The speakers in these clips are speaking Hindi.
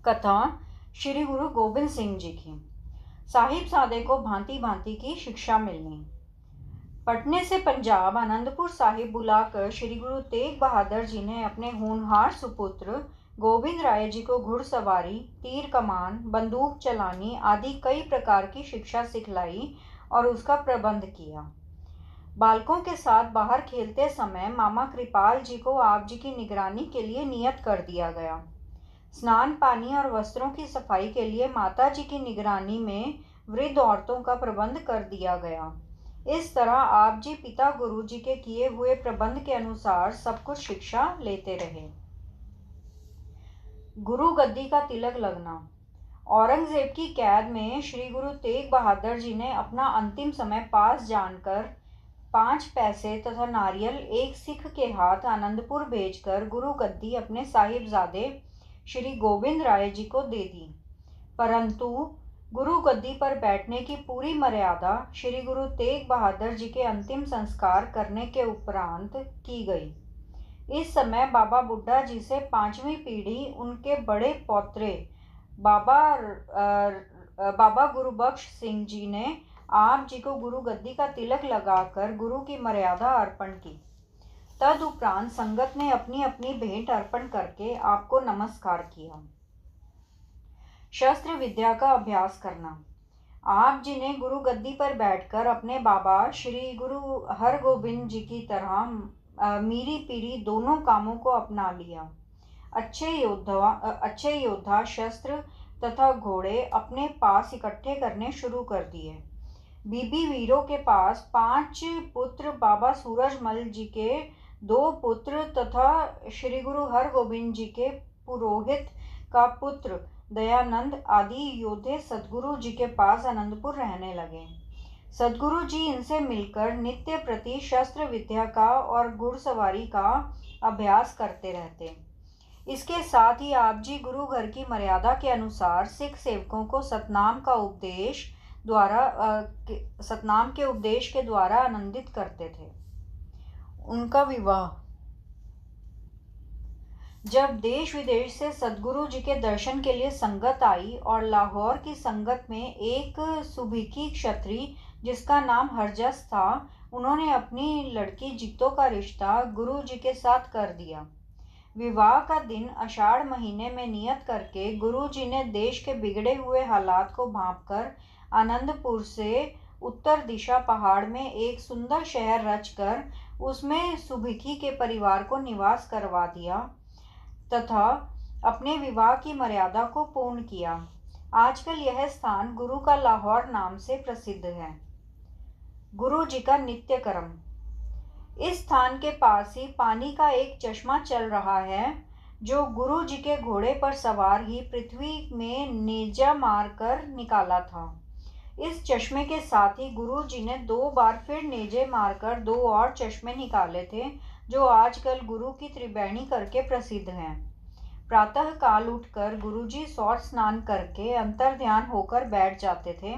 कथा श्री गुरु गोबिंद सिंह जी की। साहिबजादे को भांति भांति की शिक्षा मिलनी। पटने से पंजाब आनंदपुर साहिब बुलाकर श्री गुरु तेग बहादुर जी ने अपने होनहार सुपुत्र गोविंद राय जी को घुड़सवारी, तीर कमान, बंदूक चलानी आदि कई प्रकार की शिक्षा सिखलाई और उसका प्रबंध किया। बालकों के साथ बाहर खेलते समय मामा कृपाल जी को आप जी की निगरानी के लिए नियत कर दिया गया। स्नान पानी और वस्त्रों की सफाई के लिए माता जी की निगरानी में वृद्ध औरतों का प्रबंध कर दिया गया। इस तरह आप जी पिता गुरु जी के किए हुए प्रबंध के अनुसार सब कुछ शिक्षा लेते रहे। गुरु गद्दी का तिलक लगना। औरंगजेब की कैद में श्री गुरु तेग बहादुर जी ने अपना अंतिम समय पास जानकर 5 पैसे तथा नारियल एक सिख के हाथ आनंदपुर भेजकर गुरु गद्दी अपने साहिबजादे श्री गोविंद राय जी को दे दी। परंतु गुरु गद्दी पर बैठने की पूरी मर्यादा श्री गुरु तेग बहादुर जी के अंतिम संस्कार करने के उपरांत की गई। इस समय बाबा बुड्ढा जी से 5वीं पीढ़ी उनके बड़े पौत्रे बाबा गुरुबख्श सिंह जी ने आप जी को गुरु गद्दी का तिलक लगाकर गुरु की मर्यादा अर्पण की। तदुपरांत संगत ने अपनी अपनी भेंट अर्पण करके आपको नमस्कार किया। शस्त्र विद्या का अभ्यास करना। आप जी ने गुरु गद्दी पर बैठकर अपने बाबा श्री गुरु हरगोबिंद जी की तरह मीरी पीरी दोनों कामों को अपना लिया। अच्छे योद्धा शस्त्र तथा घोड़े अपने पास इकट्ठे करने शुरू कर दिए। बीबी वीरों के पास 5 पुत्र, बाबा सूरजमल जी के 2 पुत्र तथा श्री गुरु हरगोबिंद जी के पुरोहित का पुत्र दयानंद आदि योद्धे सदगुरु जी के पास आनंदपुर रहने लगे। सदगुरु जी इनसे मिलकर नित्य प्रति शस्त्र विद्या का और घुड़सवारी का अभ्यास करते रहते। इसके साथ ही आप जी गुरु घर की मर्यादा के अनुसार सिख सेवकों को सतनाम के उपदेश के द्वारा आनंदित करते थे। उनका विवाह। जब देश विदेश से सदगुरु जी के दर्शन के लिए संगत आई और लाहौर की संगत में एक सुभिकी क्षत्रिय जिसका नाम हरजस था, उन्होंने अपनी लड़की जीतो का रिश्ता गुरु जी के साथ कर दिया। विवाह का दिन आषाढ़ महीने में नियत करके गुरु जी ने देश के बिगड़े हुए हालात को भांपकर आनंदपुर से उत्तर दिशा पहाड़ में एक सुंदर शहर रचकर उसमें सुभिकी के परिवार को निवास करवा दिया तथा अपने विवाह की मर्यादा को पूर्ण किया। आजकल यह स्थान गुरु का लाहौर नाम से प्रसिद्ध है। गुरु जी का नित्य कर्म। इस स्थान के पास ही पानी का एक चश्मा चल रहा है जो गुरु जी के घोड़े पर सवार ही पृथ्वी में नेजा मारकर निकाला था। इस चश्मे के साथ ही गुरु जी ने 2 बार फिर नेजे मारकर 2 और चश्मे निकाले थे जो आजकल गुरु की त्रिवेणी करके प्रसिद्ध हैं। प्रातः काल उठकर गुरुजी सौर स्नान करके अंतर्ध्यान होकर बैठ जाते थे।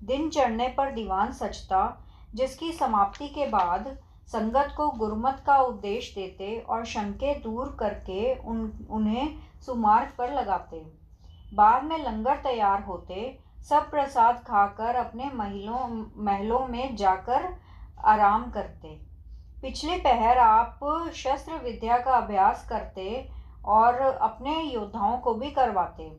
दिन चढ़ने पर दीवान सजता, जिसकी समाप्ति के बाद संगत को गुरुमत का उपदेश देते और शंके दूर करके उन्हें सुमार्ग पर लगाते। बाद में लंगर तैयार होते, सब प्रसाद खाकर अपने महलों में जाकर आराम करते। पिछले पहर आप शस्त्र विद्या का अभ्यास करते और अपने योद्धाओं को भी करवाते।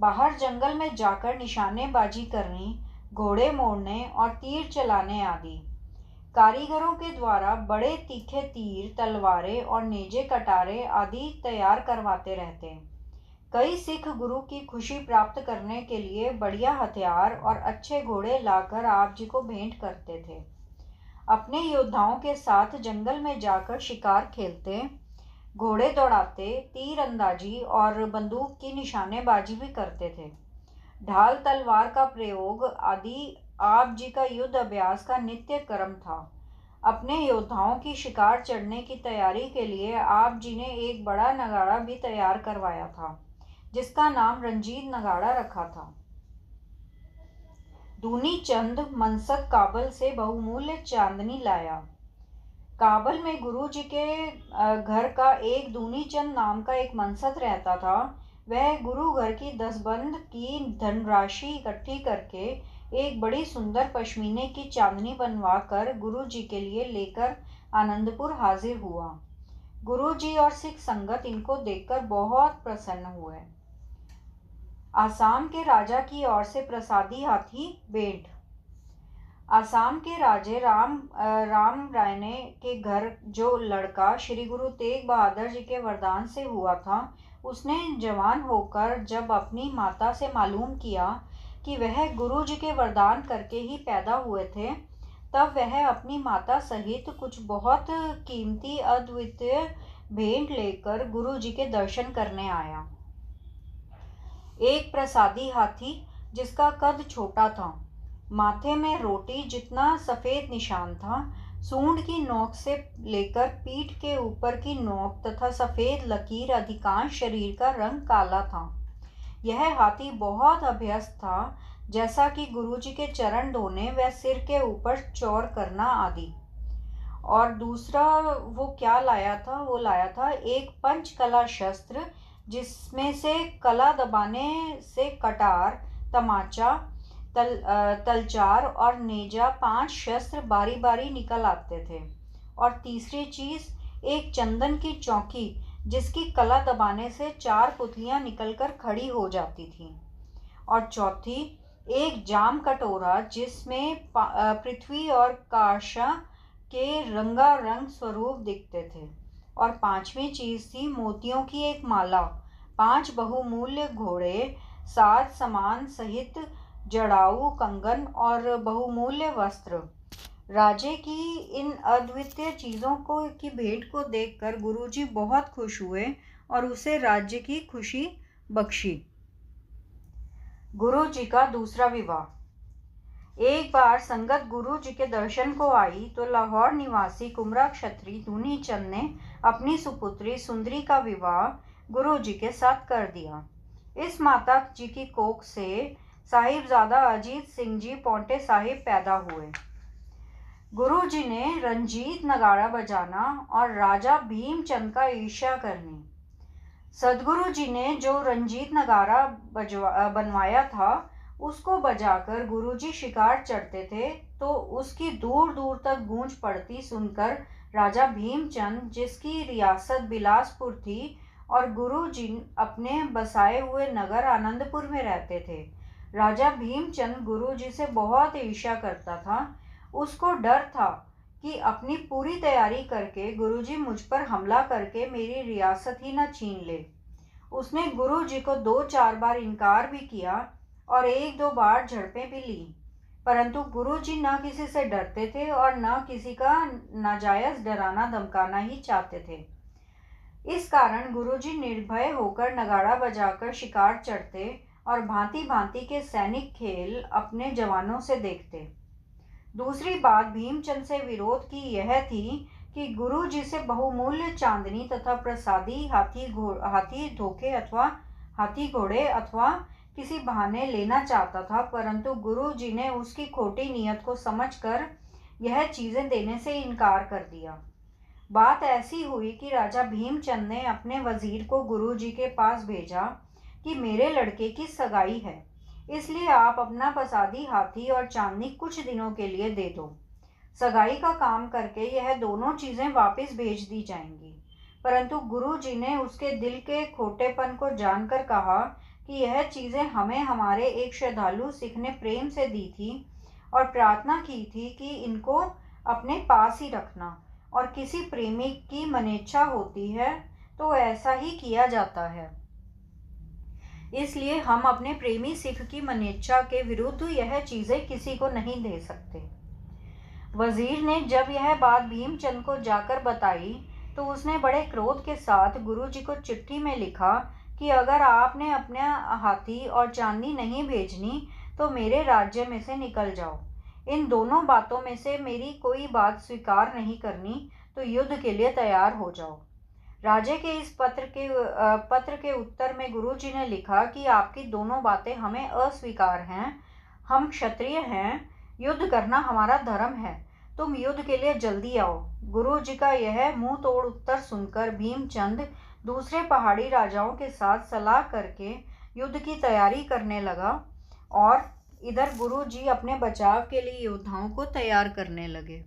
बाहर जंगल में जाकर निशानेबाजी करनी, घोड़े मोड़ने और तीर चलाने आदि। कारीगरों के द्वारा बड़े तीखे तीर, तलवारें और नेजे कटारे आदि तैयार करवाते रहते। कई सिख गुरु की खुशी प्राप्त करने के लिए बढ़िया हथियार और अच्छे घोड़े लाकर आप जी को भेंट करते थे। अपने योद्धाओं के साथ जंगल में जाकर शिकार खेलते, घोड़े दौड़ाते, तीर अंदाजी और बंदूक की निशानेबाजी भी करते थे। ढाल तलवार का प्रयोग आदि आप जी का युद्ध अभ्यास का नित्य कर्म था। अपने योद्धाओं की शिकार चढ़ने की तैयारी के लिए आप जी ने एक बड़ा नगाड़ा भी तैयार करवाया था, जिसका नाम रंजीत नगाड़ा रखा था। दूनी चंद मनसद काबल से बहुमूल्य चांदनी लाया। काबल में गुरु जी के घर का एक दूनी चंद नाम का एक मनसद रहता था। वह गुरु घर की दसबंद की धनराशि इकट्ठी करके एक बड़ी सुंदर पश्मीने की चांदनी बनवा कर गुरु जी के लिए लेकर आनंदपुर हाजिर हुआ। गुरु जी और सिख संगत इनको देखकर बहुत प्रसन्न हुए। आसाम के राजा की ओर से प्रसादी हाथी भेंट। आसाम के राजे राम रायने के घर जो लड़का श्री गुरु तेग बहादुर जी के वरदान से हुआ था, उसने जवान होकर जब अपनी माता से मालूम किया कि वह गुरु जी के वरदान करके ही पैदा हुए थे, तब वह अपनी माता सहित कुछ बहुत कीमती अद्वितीय भेंट लेकर गुरु जी के दर्शन करने आया। एक प्रसादी हाथी जिसका कद छोटा था, माथे में रोटी जितना सफ़ेद निशान था, सूंड की नोक से लेकर पीठ के ऊपर की नोक तथा सफ़ेद लकीर अधिकांश शरीर का रंग काला था। यह हाथी बहुत अभ्यस्त था, जैसा कि गुरुजी के चरण धोने व सिर के ऊपर चौर करना आदि। और दूसरा वो क्या लाया था? वो लाया था एक पंचकला शस्त्र, जिसमें से कला दबाने से कटार, तमाचा, तलचार और नेजा 5 शस्त्र बारी बारी निकल आते थे। और तीसरी चीज़ एक चंदन की चौकी, जिसकी कला दबाने से 4 पुतलियां निकलकर खड़ी हो जाती थीं। और चौथी एक जाम कटोरा, जिसमें पृथ्वी और काशा के रंगारंग स्वरूप दिखते थे। और 5वीं चीज़ थी मोतियों की एक माला, 5 बहुमूल्य घोड़े, 7 सामान सहित जड़ाऊ कंगन और बहुमूल्य वस्त्र। राजे की इन अद्वितीय चीज़ों की भेंट को देखकर गुरुजी बहुत खुश हुए और उसे राज्य की खुशी बख्शी। गुरुजी का दूसरा विवाह। एक बार संगत गुरु जी के दर्शन को आई तो लाहौर निवासी कुमरा क्षत्रिय दूनी चंद ने अपनी सुपुत्री सुंदरी का विवाह गुरु जी के साथ कर दिया। इस माता जी की कोख से साहिबजादा अजीत सिंह जी पौंटे साहिब पैदा हुए। गुरु जी ने रंजीत नगाड़ा बजाना और राजा भीमचंद का ईर्ष्या करनी। सदगुरु जी ने जो रंजीत नगाड़ा बनवाया था, उसको बजाकर गुरुजी शिकार चढ़ते थे तो उसकी दूर दूर तक गूंज पड़ती सुनकर राजा भीमचंद, जिसकी रियासत बिलासपुर थी और गुरुजी अपने बसाए हुए नगर आनंदपुर में रहते थे, राजा भीमचंद गुरुजी से बहुत ईर्ष्या करता था। उसको डर था कि अपनी पूरी तैयारी करके गुरुजी मुझ पर हमला करके मेरी रियासत ही न छीन ले। उसने गुरुजी को 2-4 बार इनकार भी किया और 1-2 बार झड़पें भी ली, परंतु गुरुजी न किसी से डरते थे और न किसी का नाजायज डराना धमकाना ही चाहते थे। इस कारण गुरुजी निर्भय होकर नगाड़ा बजाकर शिकार चढ़ते और भांति भांति के सैनिक खेल अपने जवानों से देखते। दूसरी बात भीमचंद से विरोध की यह थी कि गुरुजी से बहुमूल्य चांदनी तथा प्रसादी हाथी धोखे अथवा हाथी घोड़े अथवा किसी बहाने लेना चाहता था, परंतु गुरुजी ने उसकी खोटी नीयत को समझकर यह चीज़ें देने से इनकार कर दिया। बात ऐसी हुई कि राजा भीमचंद ने अपने वजीर को गुरुजी के पास भेजा कि मेरे लड़के की सगाई है, इसलिए आप अपना प्रसादी हाथी और चांदनी कुछ दिनों के लिए दे दो। सगाई का काम करके यह दोनों चीज़ें वापस भेज दी जाएंगी। परंतु गुरुजी ने उसके दिल के खोटेपन को जानकर कहा कि यह चीज़ें हमें हमारे एक श्रद्धालु सिख ने प्रेम से दी थी और प्रार्थना की थी कि इनको अपने पास ही रखना, और किसी प्रेमी की मनेच्छा होती है तो ऐसा ही किया जाता है, इसलिए हम अपने प्रेमी सिख की मनेच्छा के विरुद्ध यह चीज़ें किसी को नहीं दे सकते। वजीर ने जब यह बात भीमचंद को जाकर बताई तो उसने बड़े क्रोध के साथ गुरुजी को चिट्ठी में लिखा कि अगर आपने अपना हाथी और चांदी नहीं भेजनी तो मेरे राज्य में से निकल जाओ। इन दोनों बातों में से मेरी कोई बात स्वीकार नहीं करनी तो युद्ध के लिए तैयार हो जाओ। राजे के इस पत्र के उत्तर में गुरुजी ने लिखा कि आपकी दोनों बातें हमें अस्वीकार हैं। हम क्षत्रिय हैं, युद्ध करना हमारा धर्म है, तुम युद्ध के लिए जल्दी आओ। गुरुजी का यह मुंह तोड़ उत्तर सुनकर भीमचंद दूसरे पहाड़ी राजाओं के साथ सलाह करके युद्ध की तैयारी करने लगा और इधर गुरु जी अपने बचाव के लिए योद्धाओं को तैयार करने लगे।